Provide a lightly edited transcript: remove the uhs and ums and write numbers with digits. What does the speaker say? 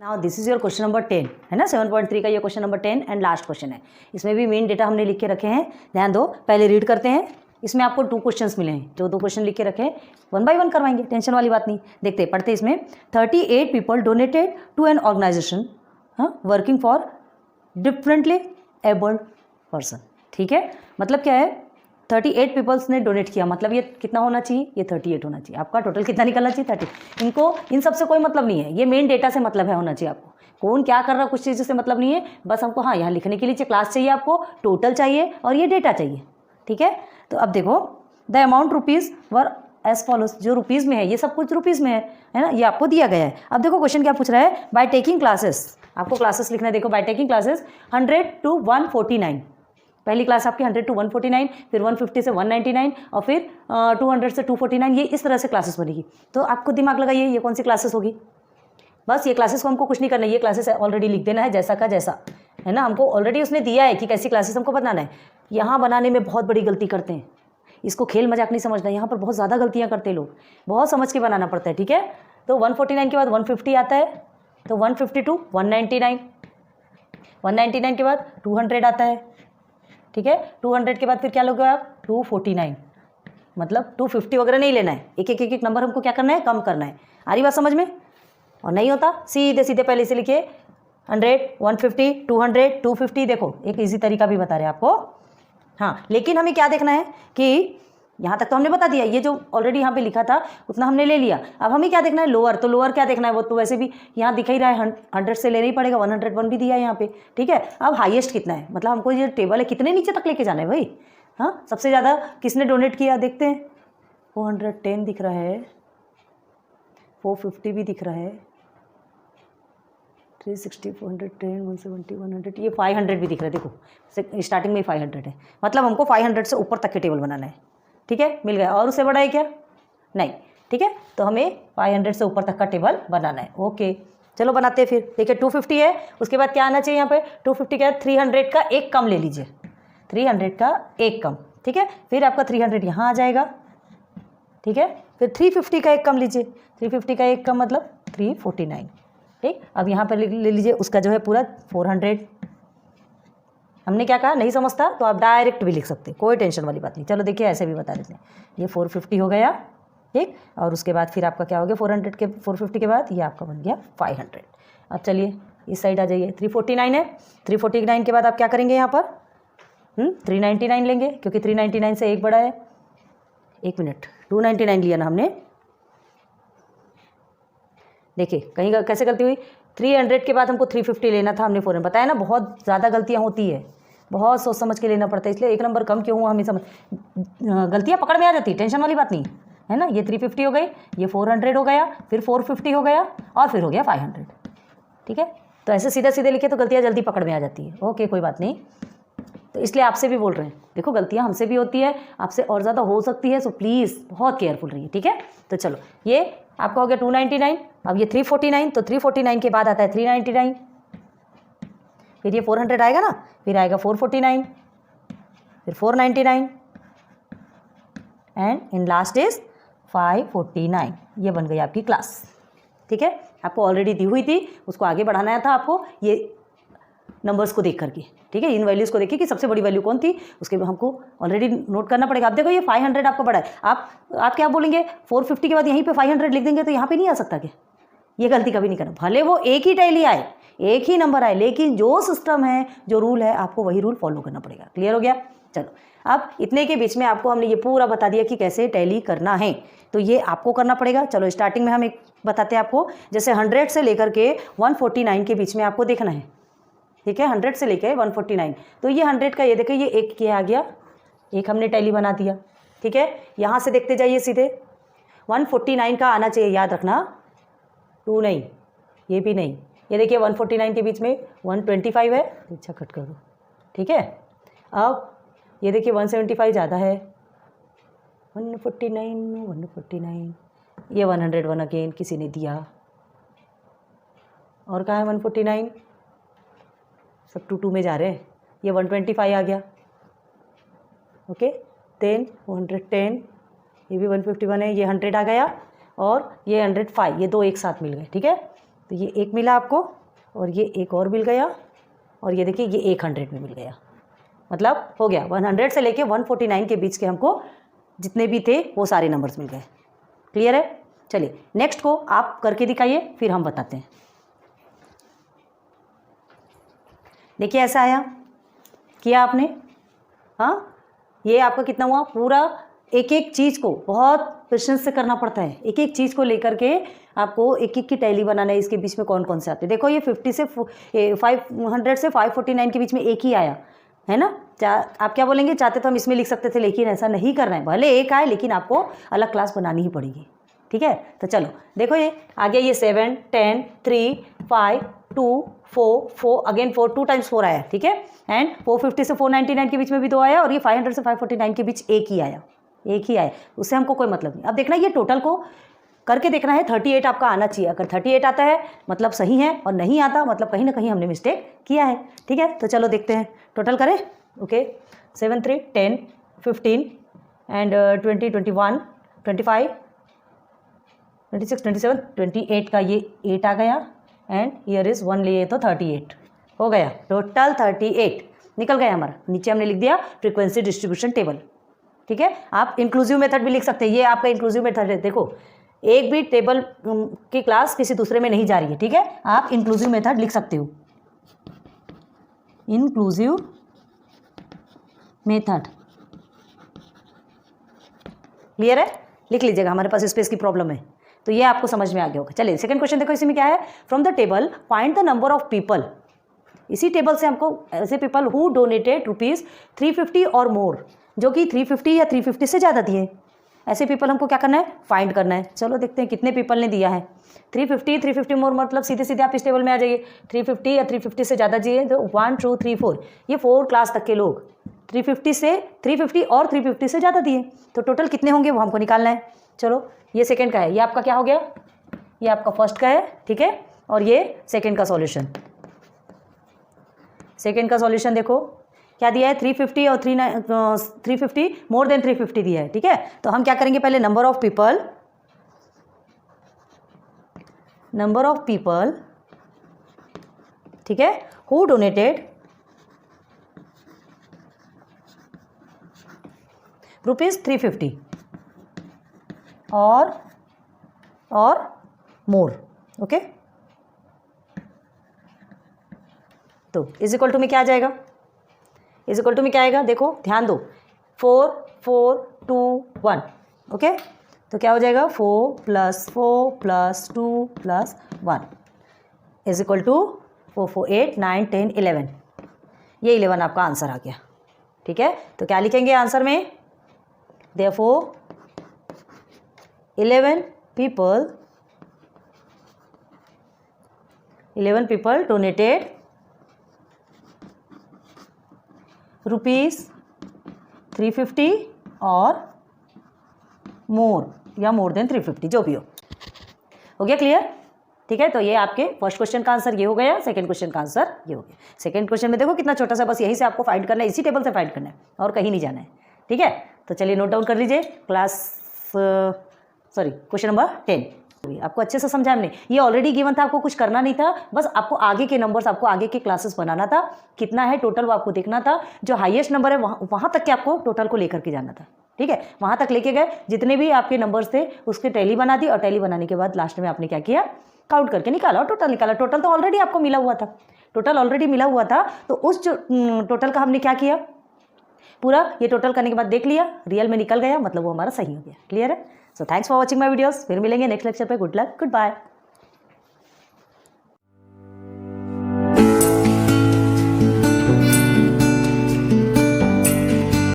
Now this is your question number 10 है ना। 7.3 का ये question number 10 and last question है। इसमें भी मेन डेटा हमने लिख के रखे हैं, ध्यान दो। पहले रीड करते हैं। इसमें आपको 2 क्वेश्चंस मिले हैं, जो 2 क्वेश्चन लिख के रखे हैं 1 बाय 1 करवाएंगे, टेंशन वाली बात नहीं। देखते पढ़ते इसमें 38 people donated to an organization working for differently abled person. ठीक है, मतलब क्या है, 38 पीपल्स ने डोनेट किया, मतलब ये कितना होना चाहिए, ये 38 होना चाहिए। आपका टोटल कितना निकलना चाहिए, 30। इनको इन सब से कोई मतलब नहीं है, ये मेन डेटा से मतलब है होना चाहिए आपको। कौन क्या कर रहा है कुछ चीज़ों से मतलब नहीं है, बस हमको हाँ यहाँ लिखने के लिए क्लास चाहिए, आपको टोटल चाहिए और ये डेटा चाहिए। ठीक है, तो अब देखो the amount rupees were as follows, जो रुपीज़ में है ये सब कुछ रुपीज़ में है ना, ये आपको दिया गया है। अब देखो क्वेश्चन क्या पूछ रहा है, बाय टेकिंग क्लासेस, आपको क्लासेस लिखना है। देखो बाय टेकिंग क्लासेस 100 to 149, पहली क्लास आपकी 100 to 149, फिर 150 से 199 और फिर 200 से 249, ये इस तरह से क्लासेस बनेगी। तो आपको दिमाग लगाइए ये कौन सी क्लासेस होगी। बस ये क्लासेस को हमको कुछ नहीं करना है, ये क्लासेस ऑलरेडी लिख देना है जैसा का जैसा है ना। हमको ऑलरेडी उसने दिया है कि कैसी क्लासेस हमको बनाना है। यहाँ बनाने में बहुत बड़ी गलती करते हैं, इसको खेल मजाक नहीं समझना, यहाँ पर बहुत ज़्यादा गलतियाँ करते हैं लोग, बहुत समझ के बनाना पड़ता है। ठीक है, तो 149 के बाद 150 आता है, तो 150 to 199, 199 के बाद 200 आता है। ठीक है, 200 के बाद फिर क्या लोगे आप, 249, मतलब 250 वगैरह नहीं लेना है, एक एक नंबर हमको क्या करना है, कम करना है। आ रही बात समझ में। और नहीं होता सीधे सीधे पहले से लिखिए 100, 150, 200, 250। देखो एक इजी तरीका भी बता रहे हैं आपको। हाँ, लेकिन हमें क्या देखना है कि यहाँ तक तो हमने बता दिया, ये जो ऑलरेडी यहाँ पे लिखा था उतना हमने ले लिया। अब हमें क्या देखना है, लोअर। तो लोअर क्या देखना है, वो तो वैसे भी यहाँ दिख ही रहा है, 100 से लेना ही पड़ेगा, 101 भी दिया है यहाँ पे। ठीक है, अब हाईएस्ट कितना है, मतलब हमको ये टेबल है कितने नीचे तक लेके जाना है भाई। हाँ, सबसे ज़्यादा किसने डोनेट किया देखते हैं, 410 दिख रहा है, 450 भी दिख रहा है, 360, 410, 170, 100, ये 500 भी दिख रहा है। देखो स्टार्टिंग में ही 500 है, मतलब हमको 500 से ऊपर तक के टेबल बनाना है। ठीक है, मिल गया। और उससे बड़ा है क्या, नहीं। ठीक है, तो हमें 500 से ऊपर तक का टेबल बनाना है। ओके, चलो बनाते हैं फिर। देखिए 250 है, उसके बाद क्या आना चाहिए यहाँ पे, 250 के बाद 300 का एक कम ले लीजिए, 300 का एक कम। ठीक है, फिर आपका 300 यहाँ आ जाएगा। ठीक है, फिर 350 का एक कम लीजिए, 350 का एक कम मतलब 349। ठीक, अब यहाँ पर ले लीजिए उसका जो है पूरा 400। हमने क्या कहा, नहीं समझता तो आप डायरेक्ट भी लिख सकते, कोई टेंशन वाली बात नहीं। चलो देखिए ऐसे भी बता देते हैं, ये 450 हो गया। ठीक, और उसके बाद फिर आपका क्या हो गया, 450 के बाद ये आपका बन गया 500। अब चलिए इस साइड आ जाइए, 349 है, 349 के बाद आप क्या करेंगे यहाँ पर, 399 लेंगे, क्योंकि 399 से एक बड़ा है। एक मिनट, 299 लिया ना हमने। देखिए कहीं कैसे गलती हुई, 300 के बाद हमको 350 लेना था, हमने 400 बताया ना। बहुत ज़्यादा गलतियाँ होती है, बहुत सोच समझ के लेना पड़ता है, इसलिए एक नंबर कम क्यों हुआ हमें समझ, गलतियाँ पकड़ में आ जाती है, टेंशन वाली बात नहीं है ना। ये 350 हो गई, ये 400 हो गया, फिर 450 हो गया और फिर हो गया 500। ठीक है, तो ऐसे सीधे सीधे लिखे तो गलतियाँ जल्दी पकड़ में आ जाती है। ओके, कोई बात नहीं, तो इसलिए आपसे भी बोल रहे हैं, देखो गलतियाँ हमसे भी होती है, आपसे और ज़्यादा हो सकती है, सो प्लीज़ बहुत केयरफुल रहिए। ठीक है, तो चलो ये आपका हो गया 299, अब ये 349, तो 349 के बाद आता है 399, फिर ये 400 आएगा ना, फिर आएगा 449, फिर 499 एंड इन लास्ट इज 549। ये बन गई आपकी क्लास। ठीक है, आपको ऑलरेडी दी हुई थी, उसको आगे बढ़ाना था आपको ये नंबर्स को देख करके। ठीक है, इन वैल्यूज़ को देखिए कि सबसे बड़ी वैल्यू कौन थी, उसके हमको ऑलरेडी नोट करना पड़ेगा। अब देखो ये 500 आपका बड़ा है, आप क्या बोलेंगे, 450 के बाद यहीं पे 500 लिख देंगे तो यहाँ पे नहीं आ सकता क्या, ये गलती कभी नहीं करना। भले वो एक ही टैली आए, एक ही नंबर आए, लेकिन जो सिस्टम है, जो रूल है, आपको वही रूल फॉलो करना पड़ेगा। क्लियर हो गया। चलो अब इतने के बीच में आपको हमने ये पूरा बता दिया कि कैसे टैली करना है, तो ये आपको करना पड़ेगा। चलो स्टार्टिंग में हम एक बताते हैं आपको, जैसे 100 से लेकर के 149 के बीच में आपको देखना है। ठीक है, 100 से लेकर 149, तो ये 100 का ये देखिए ये एक क्या आ गया, एक हमने टैली बना दिया। ठीक है, यहाँ से देखते जाइए सीधे 149 का आना चाहिए, याद रखना, 2 नहीं, ये भी नहीं, ये देखिए 149 के बीच में 125 है, अच्छा कट कर दो। ठीक है, अब ये देखिए 175 ज़्यादा है, 149, ये 101 अगेन किसी ने दिया, और कहाँ है 149, सब 2 में जा रहे हैं, ये 125 आ गया। ओके, 10, 110, ये भी 151 है, ये 100 आ गया, और ये 105, ये दो एक साथ मिल गए। ठीक है, तो ये एक मिला आपको, और ये एक और मिल गया, और ये देखिए ये 100 में मिल गया। मतलब हो गया 100 से लेके 149 के बीच के हमको जितने भी थे वो सारे नंबर्स मिल गए। क्लियर है? चलिए नेक्स्ट को आप करके दिखाइए, फिर हम बताते हैं। देखिए ऐसा आया, किया आपने, हाँ ये आपका कितना हुआ, पूरा एक एक चीज़ को बहुत पेशेंस से करना पड़ता है। एक एक चीज़ को लेकर के आपको एक एक की टैली बनाना है, इसके बीच में कौन कौन से आते हैं। देखो ये 500 से 549 के बीच में एक ही आया है ना। आप क्या बोलेंगे, चाहते तो हम इसमें लिख सकते थे, लेकिन ऐसा नहीं करना है। भले एक आए लेकिन आपको अलग क्लास बनानी ही पड़ेगी। ठीक है, तो चलो देखो ये आगे, ये 7, 10, 3, 5, 2, 4 अगेन 4 2 टाइम्स 4 आया। ठीक है, एंड 450 से 499 के बीच में भी 2 आया, और ये 500 से 549 के बीच एक ही आया, एक ही आया। उससे हमको कोई मतलब नहीं। अब देखना ये टोटल को करके देखना है। 38 आपका आना चाहिए। अगर 38 आता है मतलब सही है, और नहीं आता मतलब कहीं ना कहीं हमने मिस्टेक किया है। ठीक है, तो चलो देखते हैं, टोटल करें। ओके, 7, 3, 10, 15 एंड 20, 21, 25, 26, 27, 28 का ये 8 आ गया, एंड ईयर इज 1 लिए तो 38 हो गया। टोटल 38 निकल गया हमारा। नीचे हमने लिख दिया फ्रीक्वेंसी डिस्ट्रीब्यूशन टेबल। ठीक है, आप इंक्लूसिव मेथड भी लिख सकते हैं। ये आपका इंक्लूसिव मेथड है। देखो एक भी टेबल की क्लास किसी दूसरे में नहीं जा रही है। ठीक है, आप इंक्लूसिव मेथड लिख सकते हो, इंक्लूसिव मेथड। क्लियर है? लिख लीजिएगा, हमारे पास स्पेस की प्रॉब्लम है, तो ये आपको समझ में आ गया होगा। चलिए सेकंड क्वेश्चन देखो, इसमें क्या है, from the table find the number of people. इसी टेबल से हमको ऐसे पीपल हु डोनेटेड ₹350 और मोर, जो कि 350 या 350 से ज़्यादा दिए, ऐसे पीपल हमको क्या करना है, फाइंड करना है। चलो देखते हैं कितने पीपल ने दिया है। 350 मोर मतलब सीधे सीधे आप इस टेबल में आ जाइए। 350 या 350 से ज़्यादा दिए तो 1, 2, 3, 4, ये 4 क्लास तक के लोग 350 और 350 से ज़्यादा दिए, तो टोटल कितने होंगे वो हमको निकालना है। चलो ये सेकंड का है, ये आपका क्या हो गया, ये आपका फर्स्ट का है। ठीक है, और ये सेकंड का सॉल्यूशन। सेकंड का सॉल्यूशन देखो क्या दिया है, 350 और 350 मोर देन 350 दिया है। ठीक है, तो हम क्या करेंगे, पहले नंबर ऑफ पीपल, ठीक है, हु डोनेटेड ₹350 और मोर। ओके, तो इज इक्वल टू में क्या आ जाएगा, इज इक्वल टू में क्या आएगा, देखो ध्यान दो, 4, 4, 2, 1। ओके, तो क्या हो जाएगा, 4 + 4 + 2 + 1 इज इक्वल टू 4, 4, 8, 9, 10, 11। ये 11 आपका आंसर आ गया। ठीक है, तो क्या लिखेंगे आंसर में, देयरफॉर 11 people donated ₹350 और मोर या मोर देन 350, जो भी हो गया क्लियर। ठीक है, तो ये आपके फर्स्ट क्वेश्चन का आंसर ये हो गया, सेकंड क्वेश्चन का आंसर ये हो गया। सेकंड क्वेश्चन में देखो कितना छोटा सा, बस यहीं से आपको फाइंड करना है, इसी टेबल से फाइंड करना है और कहीं नहीं जाना है। ठीक है, तो चलिए नोट डाउन कर लीजिए, क्वेश्चन नंबर 10 आपको अच्छे से समझा हमने। ये ऑलरेडी गिवन था, आपको कुछ करना नहीं था, बस आपको आगे के नंबर्स, आपको आगे के क्लासेस बनाना था। कितना है टोटल वो आपको देखना था, जो हाईएस्ट नंबर है वहाँ तक के आपको टोटल को लेकर के जाना था। ठीक है, वहाँ तक लेके गए, जितने भी आपके नंबर्स थे उसकी टैली बना दी, और टैली बनाने के बाद लास्ट में आपने क्या किया, काउंट करके निकाला और टोटल निकाला। टोटल तो ऑलरेडी आपको मिला हुआ था, तो उस जो टोटल का हमने क्या किया, पूरा ये टोटल करने के बाद देख लिया, रियल में निकल गया, मतलब वो हमारा सही हो गया। क्लियर है? So thanks for watching my videos. फिर मिलेंगे नेक्स्ट लेक्चर पे। Good luck, good bye.